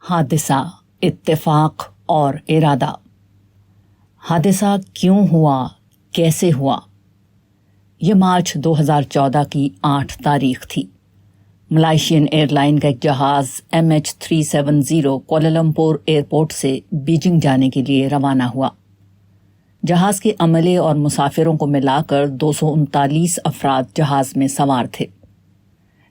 حادثہ، اتفاق اور ارادہ۔ حادثہ کیوں ہوا، کیسے ہوا؟ یہ مارچ 2014 کی 8 تاریخ تھی۔ ملائیشین ایئر لائن کا ایک جہاز MH370 کوالالمپور ایئرپورٹ سے بیجنگ جانے کے لیے روانہ ہوا۔ جہاز کے عملے اور مسافروں کو ملا کر 239 افراد جہاز میں سوار تھے۔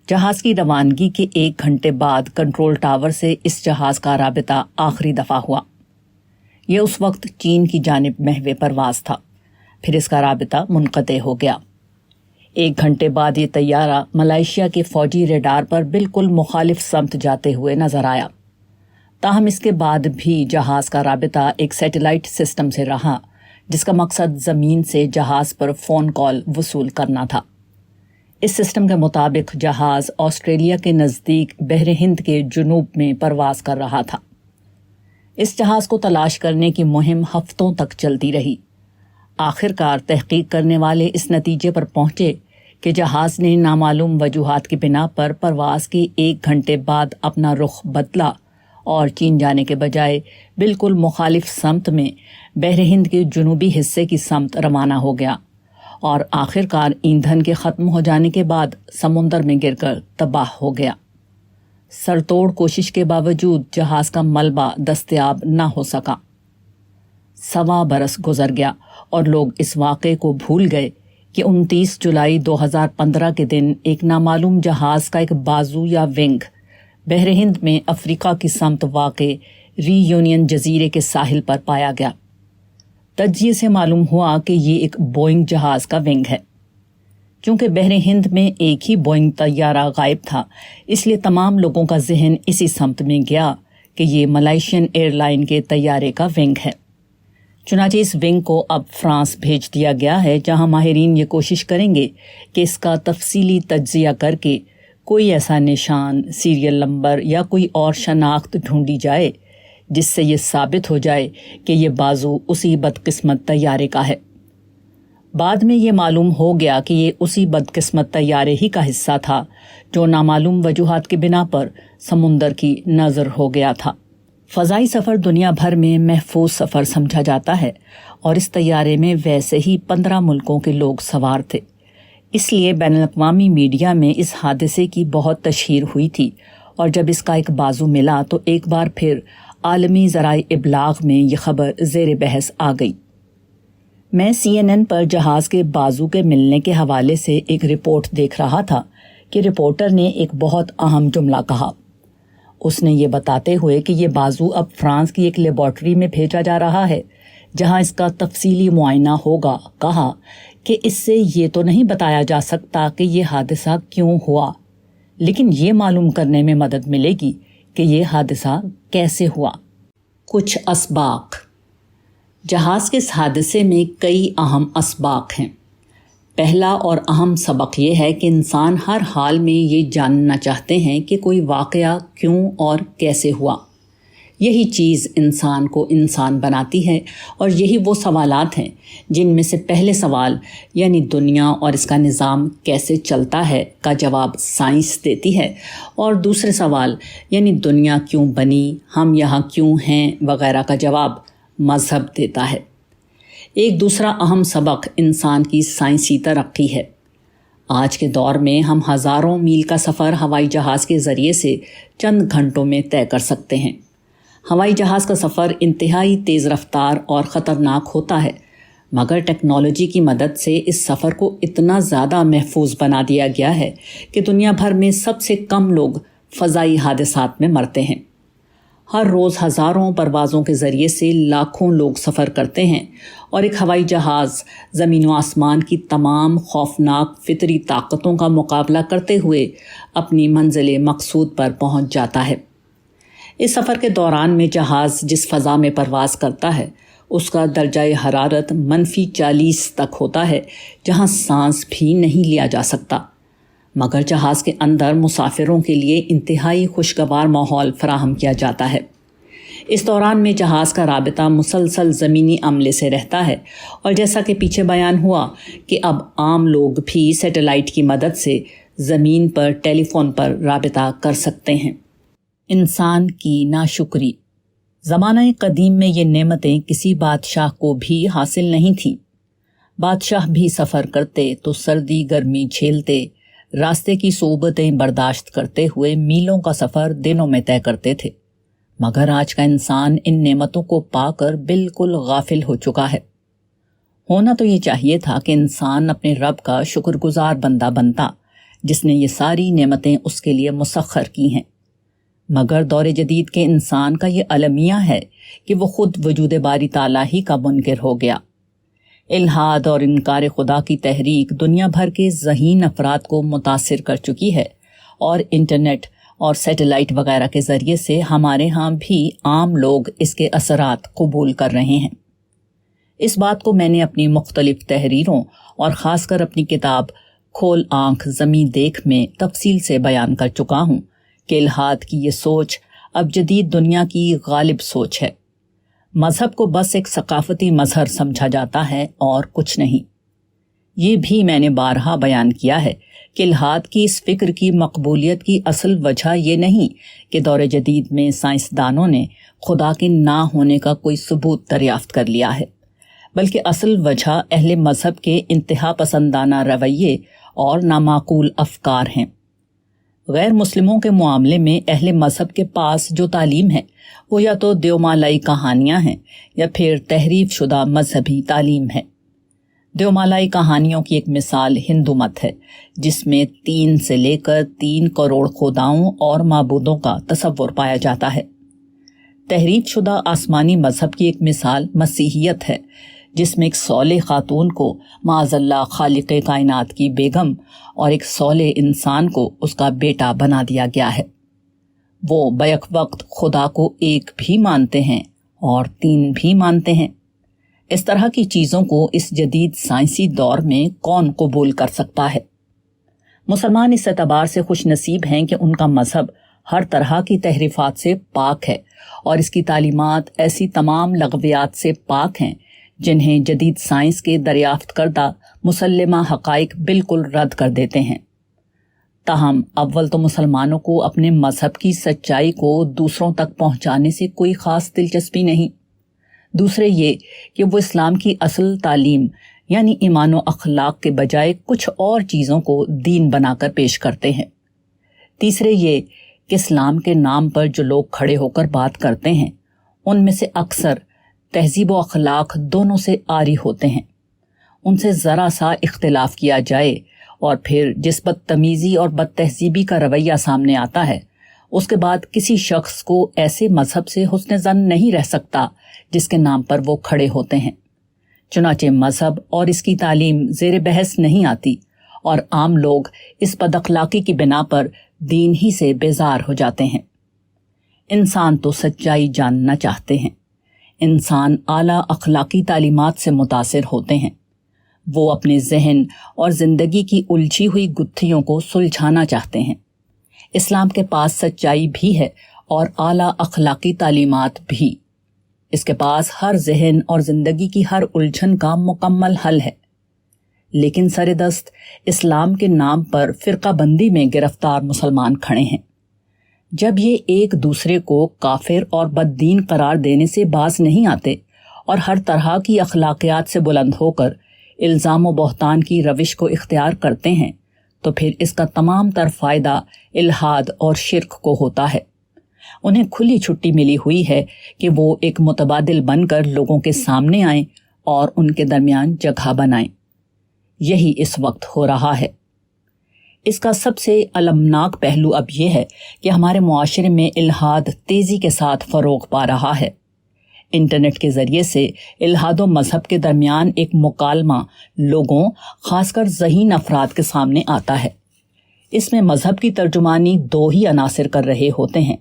جہاز کی روانگی کے 1 گھنٹے بعد کنٹرول ٹاور سے اس جہاز کا رابطہ آخری دفعہ ہوا۔ یہ اس وقت چین کی جانب محو پرواز تھا، پھر اس کا رابطہ منقطع ہو گیا۔ 1 گھنٹے بعد یہ طیارہ ملائیشیا کے فوجی ریڈار پر بالکل مخالف سمت جاتے ہوئے نظر آیا۔ تاہم اس کے بعد بھی جہاز کا رابطہ ایک سیٹلائٹ سسٹم سے رہا، جس کا مقصد زمین سے جہاز پر فون کال وصول کرنا تھا۔ اس سسٹم کے مطابق جہاز آسٹریلیا کے نزدیک بحر ہند کے جنوب میں پرواز کر رہا تھا۔ اس جہاز کو تلاش کرنے کی مہم ہفتوں تک چلتی رہی۔ آخر کار تحقیق کرنے والے اس نتیجے پر پہنچے کہ جہاز نے نامعلوم وجوہات کی بنا پر پرواز کے 1 گھنٹے بعد اپنا رخ بدلا اور چین جانے کے بجائے بالکل مخالف سمت میں بحر ہند کے جنوبی حصے کی سمت روانہ ہو گیا، اور آخر کار ایندھن کے ختم ہو جانے کے بعد سمندر میں گر کر تباہ ہو گیا۔ سرتوڑ کوشش کے باوجود جہاز کا ملبہ دستیاب نہ ہو سکا۔ 1.25 برس گزر گیا اور لوگ اس واقعے کو بھول گئے کہ 29 جولائی 2015 کے دن ایک نامعلوم جہاز کا ایک بازو یا ونگ بحر ہند میں افریقہ کی سمت واقع ری یونین جزیرے کے ساحل پر پایا گیا۔ تجزیے سے معلوم ہوا کہ یہ ایک بوئنگ جہاز کا ونگ ہے۔ چونکہ بحر ہند میں ایک ہی بوئنگ طیارہ غائب تھا، اس لیے تمام لوگوں کا ذہن اسی سمت میں گیا کہ یہ ملائیشین ایئر لائن کے طیارے کا ونگ ہے۔ چنانچہ اس ونگ کو اب فرانس بھیج دیا گیا ہے، جہاں ماہرین یہ کوشش کریں گے کہ اس کا تفصیلی تجزیہ کر کے کوئی ایسا نشان، سیریل نمبر یا کوئی اور شناخت ڈھونڈی جائے جس سے یہ ثابت ہو جائے کہ یہ بازو اسی بدقسمت طیارے کا ہے۔ بعد میں یہ معلوم ہو گیا کہ یہ اسی بدقسمت طیارے ہی کا حصہ تھا جو نامعلوم وجوہات کی بنا پر سمندر کی نذر ہو گیا تھا۔ فضائی سفر دنیا بھر میں محفوظ سفر سمجھا جاتا ہے، اور اس طیارے میں ویسے ہی 15 ملکوں کے لوگ سوار تھے۔ اس لیے بین الاقوامی میڈیا میں اس حادثے کی بہت تشہیر ہوئی تھی، اور جب اس کا ایک بازو ملا تو ایک بار پھر عالمی ذرائع ابلاغ میں یہ خبر زیر بحث آ گئی۔ میں CNN پر جہاز کے بازو کے ملنے کے حوالے سے ایک رپورٹ دیکھ رہا تھا کہ رپورٹر نے ایک بہت اہم جملہ کہا۔ اس نے یہ بتاتے ہوئے کہ یہ بازو اب فرانس کی ایک لیبارٹری میں بھیجا جا رہا ہے جہاں اس کا تفصیلی معائنہ ہوگا، کہا کہ اس سے یہ تو نہیں بتایا جا سکتا کہ یہ حادثہ کیوں ہوا، لیکن یہ معلوم کرنے میں مدد ملے گی کہ یہ حادثہ کیسے ہوا۔ کچھ اسباق۔ جہاز کے اس حادثے میں کئی اہم اسباق ہیں۔ پہلا اور اہم سبق یہ ہے کہ انسان ہر حال میں یہ جاننا چاہتے ہیں کہ کوئی واقعہ کیوں اور کیسے ہوا۔ یہی چیز انسان کو انسان بناتی ہے، اور یہی وہ سوالات ہیں جن میں سے پہلے سوال یعنی دنیا اور اس کا نظام کیسے چلتا ہے کا جواب سائنس دیتی ہے، اور دوسرے سوال یعنی دنیا کیوں بنی، ہم یہاں کیوں ہیں وغیرہ کا جواب مذہب دیتا ہے۔ ایک دوسرا اہم سبق انسان کی سائنسی ترقی ہے۔ آج کے دور میں ہم ہزاروں میل کا سفر ہوائی جہاز کے ذریعے سے چند گھنٹوں میں طے کر سکتے ہیں۔ ہوائی جہاز کا سفر انتہائی تیز رفتار اور خطرناک ہوتا ہے، مگر ٹیکنالوجی کی مدد سے اس سفر کو اتنا زیادہ محفوظ بنا دیا گیا ہے کہ دنیا بھر میں سب سے کم لوگ فضائی حادثات میں مرتے ہیں۔ ہر روز ہزاروں پروازوں کے ذریعے سے لاکھوں لوگ سفر کرتے ہیں، اور ایک ہوائی جہاز زمین و آسمان کی تمام خوفناک فطری طاقتوں کا مقابلہ کرتے ہوئے اپنی منزل مقصود پر پہنچ جاتا ہے۔ اس سفر کے دوران میں جہاز جس فضا میں پرواز کرتا ہے اس کا درجہ حرارت -40 تک ہوتا ہے، جہاں سانس بھی نہیں لیا جا سکتا، مگر جہاز کے اندر مسافروں کے لیے انتہائی خوشگوار ماحول فراہم کیا جاتا ہے۔ اس دوران میں جہاز کا رابطہ مسلسل زمینی عملے سے رہتا ہے، اور جیسا کہ پیچھے بیان ہوا کہ اب عام لوگ بھی سیٹلائٹ کی مدد سے زمین پر ٹیلی فون پر رابطہ کر سکتے ہیں۔ انسان کی ناشکری۔ زمانہ قدیم میں یہ نعمتیں کسی بادشاہ کو بھی حاصل نہیں تھیں۔ بادشاہ بھی سفر کرتے تو سردی گرمی جھیلتے، راستے کی صعوبتیں برداشت کرتے ہوئے میلوں کا سفر دنوں میں طے کرتے تھے۔ مگر آج کا انسان ان نعمتوں کو پا کر بالکل غافل ہو چکا ہے۔ ہونا تو یہ چاہیے تھا کہ انسان اپنے رب کا شکر گزار بندہ بنتا، جس نے یہ ساری نعمتیں اس کے لیے مسخر کی ہیں۔ مگر دور جدید کے انسان کا یہ المیہ ہے کہ وہ خود وجود باری تعالیٰ ہی کا منکر ہو گیا۔ الحاد اور انکار خدا کی تحریک دنیا بھر کے ذہین افراد کو متاثر کر چکی ہے، اور انٹرنیٹ اور سیٹلائٹ وغیرہ کے ذریعے سے ہمارے ہاں بھی عام لوگ اس کے اثرات قبول کر رہے ہیں۔ اس بات کو میں نے اپنی مختلف تحریروں اور خاص کر اپنی کتاب کھول آنکھ زمیں دیکھ میں تفصیل سے بیان کر چکا ہوں کہ الحاد کی یہ سوچ اب جدید دنیا کی غالب سوچ ہے۔ مذہب کو بس ایک ثقافتی مظہر سمجھا جاتا ہے اور کچھ نہیں۔ یہ بھی میں نے بارہا بیان کیا ہے کہ الحاد کی اس فکر کی مقبولیت کی اصل وجہ یہ نہیں کہ دور جدید میں سائنسدانوں نے خدا کے نہ ہونے کا کوئی ثبوت دریافت کر لیا ہے، بلکہ اصل وجہ اہل مذہب کے انتہا پسندانہ رویے اور نامعقول افکار ہیں۔ غیر مسلموں کے معاملے میں اہل مذہب کے پاس جو تعلیم ہے وہ یا تو دیومالائی کہانیاں ہیں یا پھر تحریف شدہ مذہبی تعلیم ہے۔ دیومالائی کہانیوں کی ایک مثال ہندو مت ہے، جس میں 3 سے لے کر 3 کروڑ خداؤں اور معبودوں کا تصور پایا جاتا ہے۔ تحریف شدہ آسمانی مذہب کی ایک مثال مسیحیت ہے، جس میں ایک صالح خاتون کو معاذ اللہ خالق کائنات کی بیگم اور ایک صالح انسان کو اس کا بیٹا بنا دیا گیا ہے۔ وہ بیک وقت خدا کو ایک بھی مانتے ہیں اور 3 بھی مانتے ہیں۔ اس طرح کی چیزوں کو اس جدید سائنسی دور میں کون قبول کر سکتا ہے؟ مسلمان اس اعتبار سے خوش نصیب ہیں کہ ان کا مذہب ہر طرح کی تحریفات سے پاک ہے، اور اس کی تعلیمات ایسی تمام لغویات سے پاک ہیں جنہیں جدید سائنس کے دریافت کردہ مسلمہ حقائق بالکل رد کر دیتے ہیں۔ تاہم اول تو مسلمانوں کو اپنے مذہب کی سچائی کو دوسروں تک پہنچانے سے کوئی خاص دلچسپی نہیں۔ دوسرے یہ کہ وہ اسلام کی اصل تعلیم یعنی ایمان و اخلاق کے بجائے کچھ اور چیزوں کو دین بنا کر پیش کرتے ہیں۔ تیسرے یہ کہ اسلام کے نام پر جو لوگ کھڑے ہو کر بات کرتے ہیں، ان میں سے اکثر تہذیب و اخلاق دونوں سے عاری ہوتے ہیں۔ ان سے ذرا سا اختلاف کیا جائے اور پھر جس بدتمیزی اور بد تہذیبی کا رویہ سامنے آتا ہے، اس کے بعد کسی شخص کو ایسے مذہب سے حسن ظن نہیں رہ سکتا جس کے نام پر وہ کھڑے ہوتے ہیں۔ چنانچہ مذہب اور اس کی تعلیم زیر بحث نہیں آتی، اور عام لوگ اس بد اخلاقی کی بنا پر دین ہی سے بیزار ہو جاتے ہیں۔ انسان تو سچائی جاننا چاہتے ہیں، انسان اعلیٰ اخلاقی تعلیمات سے متاثر ہوتے ہیں۔ وہ اپنے ذہن اور زندگی کی الجھی ہوئی گتھیوں کو سلجھانا چاہتے ہیں۔ اسلام کے پاس سچائی بھی ہے اور اعلیٰ اخلاقی تعلیمات بھی۔ اس کے پاس ہر ذہن اور زندگی کی ہر الجھن کا مکمل حل ہے، لیکن سر دست اسلام کے نام پر فرقہ بندی میں گرفتار مسلمان کھڑے ہیں۔ جب یہ ایک دوسرے کو کافر اور بد دین قرار دینے سے باز نہیں آتے اور ہر طرح کی اخلاقیات سے بلند ہو کر الزام و بہتان کی روش کو اختیار کرتے ہیں، تو پھر اس کا تمام تر فائدہ الحاد اور شرک کو ہوتا ہے۔ انہیں کھلی چھٹی ملی ہوئی ہے کہ وہ ایک متبادل بن کر لوگوں کے سامنے آئیں اور ان کے درمیان جگہ بنائیں۔ یہی اس وقت ہو رہا ہے۔ اس کا سب سے المناک پہلو اب یہ ہے کہ ہمارے معاشرے میں الحاد تیزی کے ساتھ فروغ پا رہا ہے۔ انٹرنیٹ کے ذریعے سے الحاد و مذہب کے درمیان ایک مکالمہ لوگوں، خاص کر ذہین افراد کے سامنے آتا ہے۔ اس میں مذہب کی ترجمانی 2 ہی عناصر کر رہے ہوتے ہیں،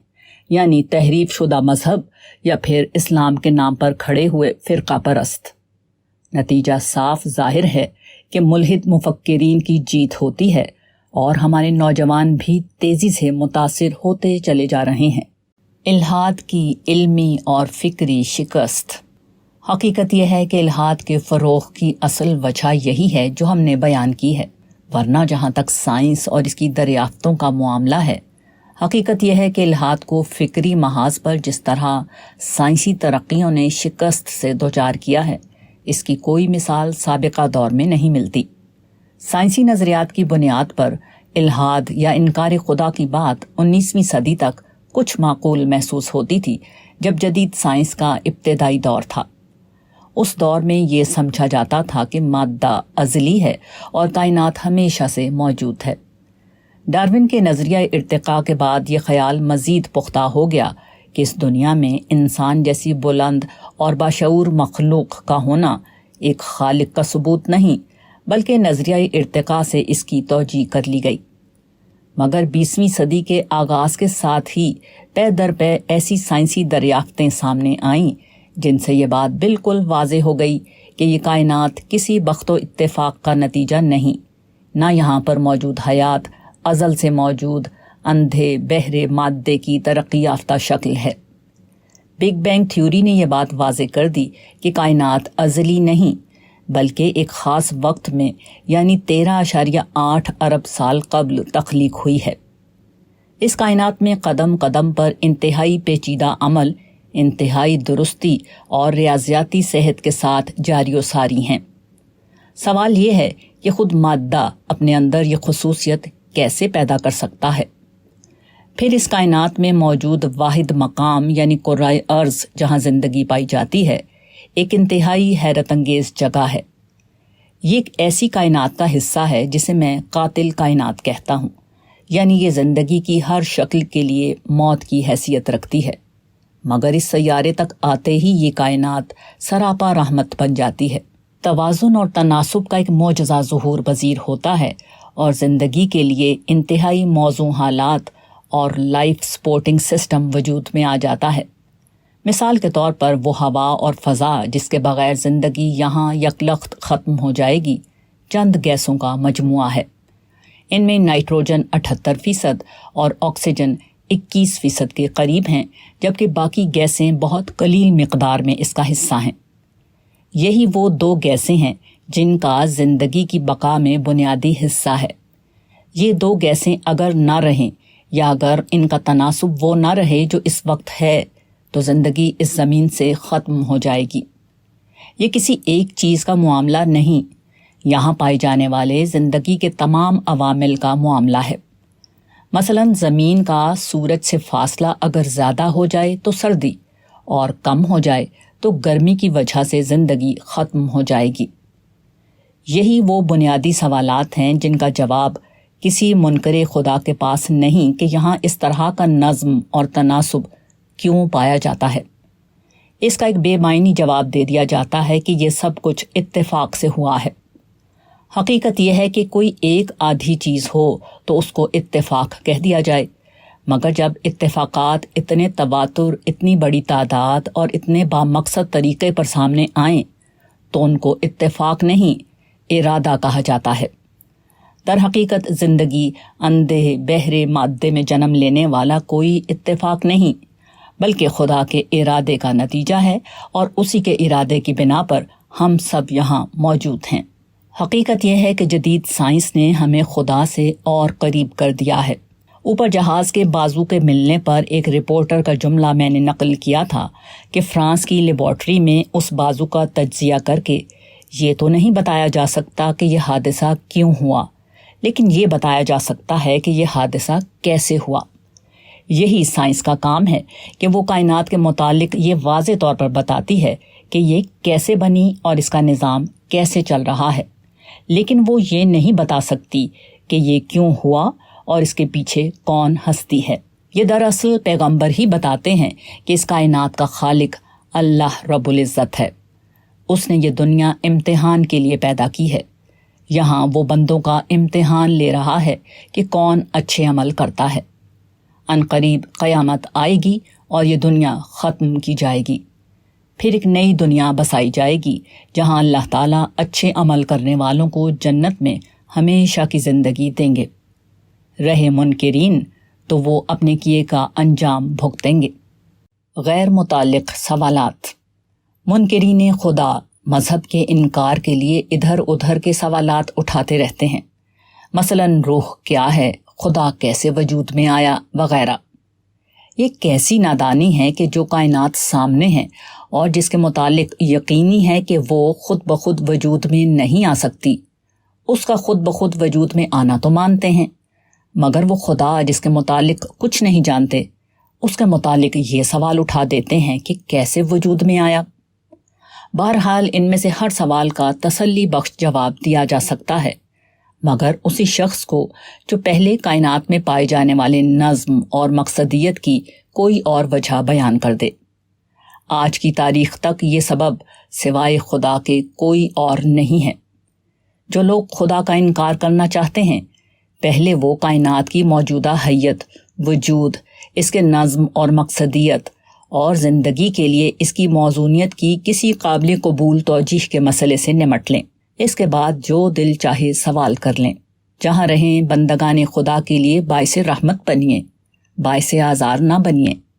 یعنی تحریف شدہ مذہب یا پھر اسلام کے نام پر کھڑے ہوئے فرقہ پرست۔ نتیجہ صاف ظاہر ہے کہ ملحد مفکرین کی جیت ہوتی ہے اور ہمارے نوجوان بھی تیزی سے متاثر ہوتے چلے جا رہے ہیں۔ الحاد کی علمی اور فکری شکست۔ حقیقت یہ ہے کہ الحاد کے فروغ کی اصل وجہ یہی ہے جو ہم نے بیان کی ہے، ورنہ جہاں تک سائنس اور اس کی دریافتوں کا معاملہ ہے، حقیقت یہ ہے کہ الحاد کو فکری محاذ پر جس طرح سائنسی ترقیوں نے شکست سے دوچار کیا ہے، اس کی کوئی مثال سابقہ دور میں نہیں ملتی۔ سائنسی نظریات کی بنیاد پر الحاد یا انکار خدا کی بات 19ویں صدی تک کچھ معقول محسوس ہوتی تھی، جب جدید سائنس کا ابتدائی دور تھا۔ اس دور میں یہ سمجھا جاتا تھا کہ مادہ ازلی ہے اور کائنات ہمیشہ سے موجود ہے۔ ڈارون کے نظریہ ارتقاء کے بعد یہ خیال مزید پختہ ہو گیا کہ اس دنیا میں انسان جیسی بلند اور باشعور مخلوق کا ہونا ایک خالق کا ثبوت نہیں، بلکہ نظریہ ارتقاء سے اس کی توجیہ کر لی گئی۔ مگر 20ویں صدی کے آغاز کے ساتھ ہی پے در پے ایسی سائنسی دریافتیں سامنے آئیں جن سے یہ بات بالکل واضح ہو گئی کہ یہ کائنات کسی بخت و اتفاق کا نتیجہ نہیں، نہ یہاں پر موجود حیات ازل سے موجود اندھے بہرے مادے کی ترقی یافتہ شکل ہے۔ بگ بینگ تھیوری نے یہ بات واضح کر دی کہ کائنات ازلی نہیں، بلکہ ایک خاص وقت میں یعنی 13.8 ارب سال قبل تخلیق ہوئی ہے۔ اس کائنات میں قدم قدم پر انتہائی پیچیدہ عمل، انتہائی درستی اور ریاضیاتی صحت کے ساتھ جاری و ساری ہیں۔ سوال یہ ہے کہ خود مادہ اپنے اندر یہ خصوصیت کیسے پیدا کر سکتا ہے؟ پھر اس کائنات میں موجود واحد مقام یعنی کرۂ ارض جہاں زندگی پائی جاتی ہے، ایک انتہائی حیرت انگیز جگہ ہے۔ یہ ایک ایسی کائنات کا حصہ ہے جسے میں قاتل کائنات کہتا ہوں، یعنی یہ زندگی کی ہر شکل کے لیے موت کی حیثیت رکھتی ہے، مگر اس سیارے تک آتے ہی یہ کائنات سراپا رحمت بن جاتی ہے۔ توازن اور تناسب کا ایک معجزہ ظہور پذیر ہوتا ہے اور زندگی کے لیے انتہائی موزوں حالات اور لائف سپورٹنگ سسٹم وجود میں آ جاتا ہے۔ مثال کے طور پر وہ ہوا اور فضا جس کے بغیر زندگی یہاں یکلخت ختم ہو جائے گی، چند گیسوں کا مجموعہ ہے۔ ان میں نائٹروجن 78% اور آکسیجن 21% کے قریب ہیں، جبکہ باقی گیسیں بہت قلیل مقدار میں اس کا حصہ ہیں۔ یہی وہ دو گیسیں ہیں جن کا زندگی کی بقا میں بنیادی حصہ ہے۔ یہ دو گیسیں اگر نہ رہیں یا اگر ان کا تناسب وہ نہ رہے جو اس وقت ہے، تو زندگی اس زمین سے ختم ہو جائے گی۔ یہ کسی ایک چیز کا معاملہ نہیں، یہاں پائے جانے والے زندگی کے تمام عوامل کا معاملہ ہے۔ مثلا زمین کا سورج سے فاصلہ اگر زیادہ ہو جائے تو سردی، اور کم ہو جائے تو گرمی کی وجہ سے زندگی ختم ہو جائے گی۔ یہی وہ بنیادی سوالات ہیں جن کا جواب کسی منکر خدا کے پاس نہیں کہ یہاں اس طرح کا نظم اور تناسب کیوں پایا جاتا ہے۔ اس کا ایک بے معنی جواب دے دیا جاتا ہے کہ یہ سب کچھ اتفاق سے ہوا ہے۔ حقیقت یہ ہے کہ کوئی ایک آدھی چیز ہو تو اس کو اتفاق کہہ دیا جائے، مگر جب اتفاقات اتنے تواتر، اتنی بڑی تعداد اور اتنے بامقصد طریقے پر سامنے آئیں تو ان کو اتفاق نہیں، ارادہ کہا جاتا ہے۔ در حقیقت زندگی اندھے بہرے مادے میں جنم لینے والا کوئی اتفاق نہیں، بلکہ خدا کے ارادے کا نتیجہ ہے، اور اسی کے ارادے کی بنا پر ہم سب یہاں موجود ہیں۔ حقیقت یہ ہے کہ جدید سائنس نے ہمیں خدا سے اور قریب کر دیا ہے۔ اوپر جہاز کے بازو کے ملنے پر ایک رپورٹر کا جملہ میں نے نقل کیا تھا کہ فرانس کی لیبارٹری میں اس بازو کا تجزیہ کر کے یہ تو نہیں بتایا جا سکتا کہ یہ حادثہ کیوں ہوا، لیکن یہ بتایا جا سکتا ہے کہ یہ حادثہ کیسے ہوا۔ یہی سائنس کا کام ہے کہ وہ کائنات کے متعلق یہ واضح طور پر بتاتی ہے کہ یہ کیسے بنی اور اس کا نظام کیسے چل رہا ہے، لیکن وہ یہ نہیں بتا سکتی کہ یہ کیوں ہوا اور اس کے پیچھے کون ہستی ہے۔ یہ دراصل پیغمبر ہی بتاتے ہیں کہ اس کائنات کا خالق اللہ رب العزت ہے۔ اس نے یہ دنیا امتحان کے لیے پیدا کی ہے۔ یہاں وہ بندوں کا امتحان لے رہا ہے کہ کون اچھے عمل کرتا ہے۔ عنقریب قیامت آئے گی اور یہ دنیا ختم کی جائے گی، پھر ایک نئی دنیا بسائی جائے گی جہاں اللہ تعالیٰ اچھے عمل کرنے والوں کو جنت میں ہمیشہ کی زندگی دیں گے۔ رہے منکرین تو وہ اپنے کیے کا انجام بھگتیں گے۔ غیر متعلق سوالات۔ منکرین خدا مذہب کے انکار کے لیے ادھر ادھر کے سوالات اٹھاتے رہتے ہیں۔ مثلا روح کیا ہے، خدا کیسے وجود میں آیا وغیرہ۔ یہ کیسی نادانی ہے کہ جو کائنات سامنے ہے اور جس کے متعلق یقینی ہے کہ وہ خود بخود وجود میں نہیں آ سکتی، اس کا خود بخود وجود میں آنا تو مانتے ہیں، مگر وہ خدا جس کے متعلق کچھ نہیں جانتے، اس کے متعلق یہ سوال اٹھا دیتے ہیں کہ کیسے وجود میں آیا۔ بہرحال ان میں سے ہر سوال کا تسلی بخش جواب دیا جا سکتا ہے، مگر اسی شخص کو جو پہلے کائنات میں پائے جانے والے نظم اور مقصدیت کی کوئی اور وجہ بیان کر دے۔ آج کی تاریخ تک یہ سبب سوائے خدا کے کوئی اور نہیں ہے۔ جو لوگ خدا کا انکار کرنا چاہتے ہیں، پہلے وہ کائنات کی موجودہ حیت، وجود، اس کے نظم اور مقصدیت اور زندگی کے لیے اس کی موزونیت کی کسی قابل قبول توجیہ کے مسئلے سے نمٹ لیں۔ اس کے بعد جو دل چاہے سوال کر لیں۔ جہاں رہیں بندگان خدا کے لیے باعث رحمت بنیے، باعث آزار نہ بنیے۔